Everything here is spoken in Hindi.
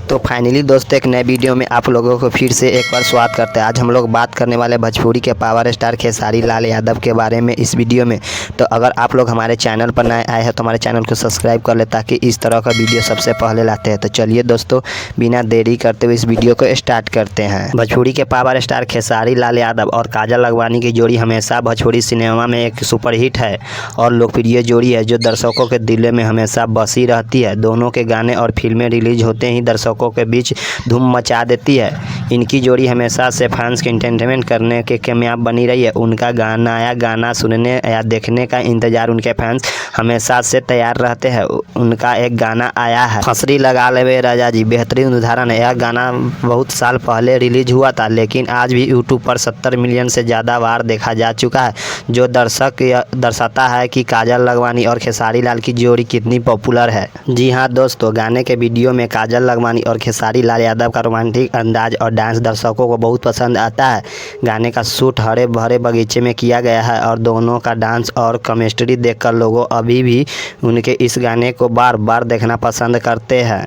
तो फाइनली दोस्तों एक नए वीडियो में आप लोगों को फिर से एक बार स्वागत करते हैं। आज हम लोग बात करने वाले भोजपुरी के पावर स्टार खेसारी लाल यादव के बारे में इस वीडियो में। तो अगर आप लोग हमारे चैनल पर नए आए हैं तो हमारे चैनल को सब्सक्राइब कर ले ताकि इस तरह का वीडियो सबसे पहले लाते हैं। तो चलिए दोस्तों बिना देरी करते हुए इस वीडियो को स्टार्ट करते हैं। भोजपुरी के पावर स्टार खेसारी लाल यादव और काजल लखवानी की जोड़ी हमेशा भोजपुरी सिनेमा में एक सुपरहिट है और लोकप्रिय जोड़ी है जो दर्शकों के दिलों में हमेशा बसी रहती है। दोनों के गाने और फिल्में रिलीज होते ही दर्शकों के बीच धूम मचा देती है। इनकी जोड़ी हमेशा से फैंस के एंटरटेनमेंट करने के कामयाब बनी रही है। उनका नया गाना सुनने या देखने का इंतजार उनके फैंस हमेशा से तैयार रहते हैं। उनका एक गाना आया है फसरी लगा ले राजा जी, बेहतरीन उदाहरण है। यह गाना बहुत साल पहले रिलीज हुआ था लेकिन आज भी यूट्यूब पर 70 मिलियन से ज़्यादा बार देखा जा चुका है, जो दर्शाता है कि काजल लखवानी और खेसारी लाल की जोड़ी कितनी पॉपुलर है। जी हाँ दोस्तों, गाने के वीडियो में काजल लखवानी और खेसारी लाल यादव का रोमांटिक अंदाज और डांस दर्शकों को बहुत पसंद आता है। गाने का शूट हरे भरे बगीचे में किया गया है और दोनों का डांस और केमिस्ट्री देखकर लोगों अभी भी उनके इस गाने को बार बार देखना पसंद करते हैं।